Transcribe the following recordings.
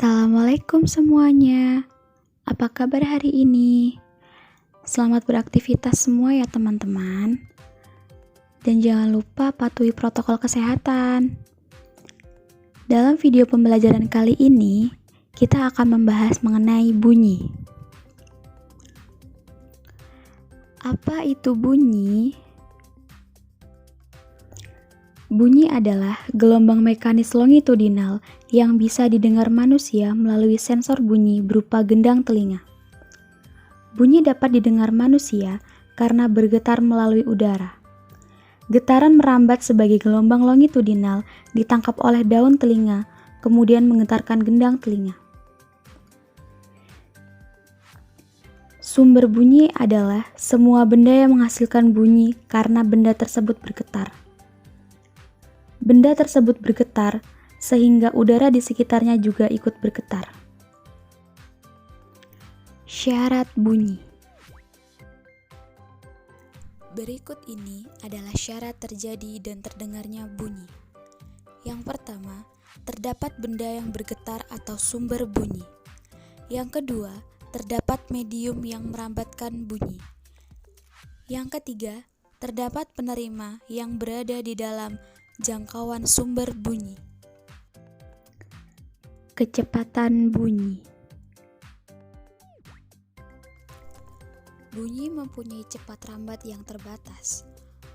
Assalamualaikum semuanya. Apa kabar hari ini? Selamat beraktivitas semua ya teman-teman. Dan jangan lupa patuhi protokol kesehatan. Dalam video pembelajaran kali ini, kita akan membahas mengenai bunyi. Apa itu bunyi? Bunyi adalah gelombang mekanis longitudinal yang bisa didengar manusia melalui sensor bunyi berupa gendang telinga. Bunyi dapat didengar manusia karena bergetar melalui udara. Getaran merambat sebagai gelombang longitudinal ditangkap oleh daun telinga, kemudian menggetarkan gendang telinga. Sumber bunyi adalah semua benda yang menghasilkan bunyi karena benda tersebut bergetar. Benda tersebut bergetar sehingga udara di sekitarnya juga ikut bergetar. Syarat bunyi. Berikut ini adalah syarat terjadi dan terdengarnya bunyi. Yang pertama, terdapat benda yang bergetar atau sumber bunyi. Yang kedua, terdapat medium yang merambatkan bunyi. Yang ketiga, terdapat penerima yang berada di dalam jangkauan sumber bunyi. Kecepatan bunyi. Bunyi mempunyai cepat rambat yang terbatas.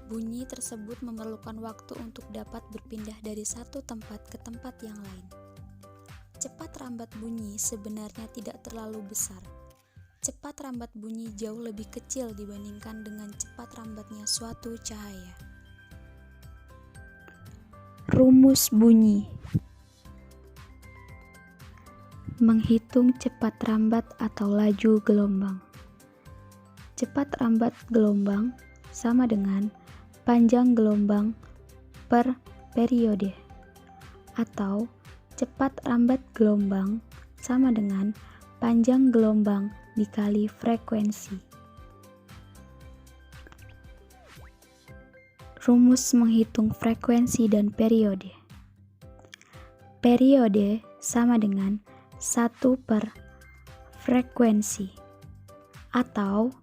Bunyi tersebut memerlukan waktu untuk dapat berpindah dari satu tempat ke tempat yang lain. Cepat rambat bunyi sebenarnya tidak terlalu besar. Cepat rambat bunyi jauh lebih kecil dibandingkan dengan cepat rambatnya suatu cahaya. Rumus bunyi. Menghitung cepat rambat atau laju gelombang. Cepat rambat gelombang sama dengan panjang gelombang per periode, atau cepat rambat gelombang sama dengan panjang gelombang dikali frekuensi. Rumus menghitung frekuensi dan periode. Periode sama dengan 1 per frekuensi, atau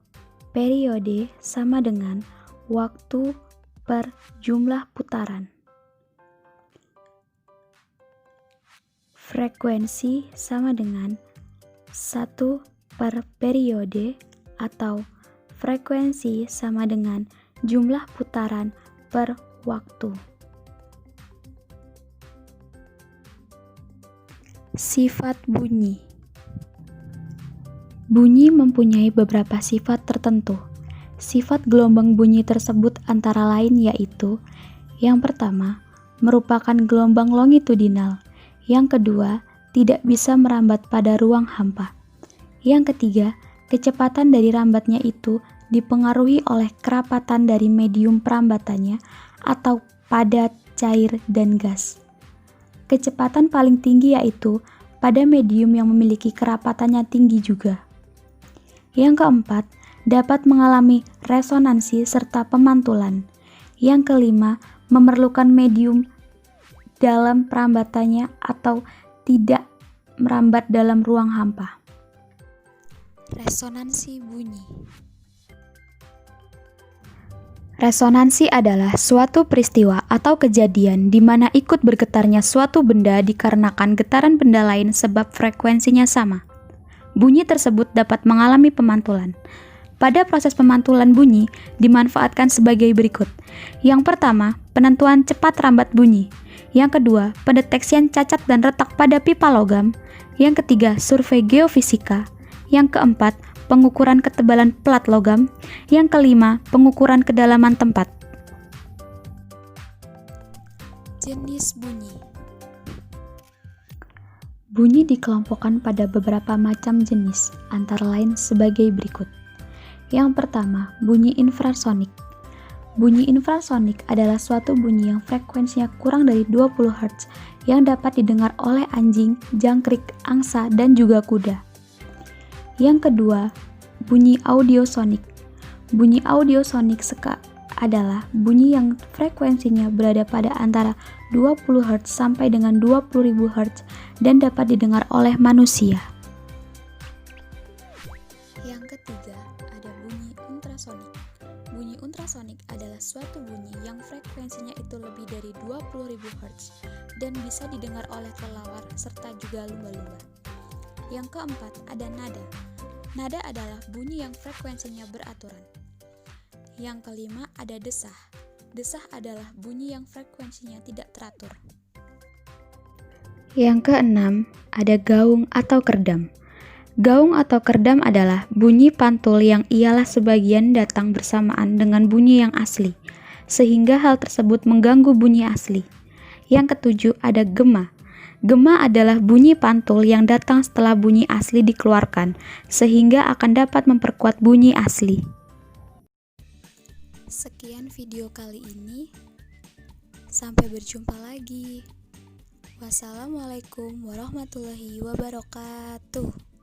periode sama dengan waktu per jumlah putaran. Frekuensi sama dengan 1 per periode, atau frekuensi sama dengan jumlah putaran per waktu. Sifat bunyi. Bunyi mempunyai beberapa sifat tertentu. Sifat gelombang bunyi tersebut antara lain yaitu: yang pertama, merupakan gelombang longitudinal. Yang kedua, tidak bisa merambat pada ruang hampa. Yang ketiga, kecepatan dari rambatnya itu dipengaruhi oleh kerapatan dari medium perambatannya atau padat, cair, dan gas. Kecepatan paling tinggi yaitu pada medium yang memiliki kerapatannya tinggi juga. Yang keempat, dapat mengalami resonansi serta pemantulan. Yang kelima, memerlukan medium dalam perambatannya atau tidak merambat dalam ruang hampa. Resonansi bunyi. Resonansi adalah suatu peristiwa atau kejadian di mana ikut bergetarnya suatu benda dikarenakan getaran benda lain sebab frekuensinya sama. Bunyi tersebut dapat mengalami pemantulan. Pada proses pemantulan bunyi dimanfaatkan sebagai berikut. Yang pertama, penentuan cepat rambat bunyi. Yang kedua, pendeteksian cacat dan retak pada pipa logam. Yang ketiga, survei geofisika. Yang keempat, pengukuran ketebalan plat logam. Yang kelima, pengukuran kedalaman tempat. Jenis bunyi. Bunyi dikelompokkan pada beberapa macam jenis, antara lain sebagai berikut. Yang pertama, bunyi infrasonik. Bunyi infrasonik adalah suatu bunyi yang frekuensinya kurang dari 20 Hz yang dapat didengar oleh anjing, jangkrik, angsa, dan juga kuda. Yang kedua, bunyi audiosonik. Bunyi audiosonik adalah bunyi yang frekuensinya berada pada antara 20 Hz sampai dengan 20.000 Hz dan dapat didengar oleh manusia. Yang ketiga, ada bunyi ultrasonik. Bunyi ultrasonik adalah suatu bunyi yang frekuensinya itu lebih dari 20.000 Hz dan bisa didengar oleh kelelawar serta juga lumba-lumba. Yang keempat, ada nada. Nada adalah bunyi yang frekuensinya beraturan. Yang kelima, ada desah. Desah adalah bunyi yang frekuensinya tidak teratur. Yang keenam, ada gaung atau kerdam. Gaung atau kerdam adalah bunyi pantul yang ialah sebagian datang bersamaan dengan bunyi yang asli, sehingga hal tersebut mengganggu bunyi asli. Yang ketujuh, ada gema. Gema adalah bunyi pantul yang datang setelah bunyi asli dikeluarkan, sehingga akan dapat memperkuat bunyi asli. Sekian video kali ini. Sampai berjumpa lagi. Wassalamualaikum warahmatullahi wabarakatuh.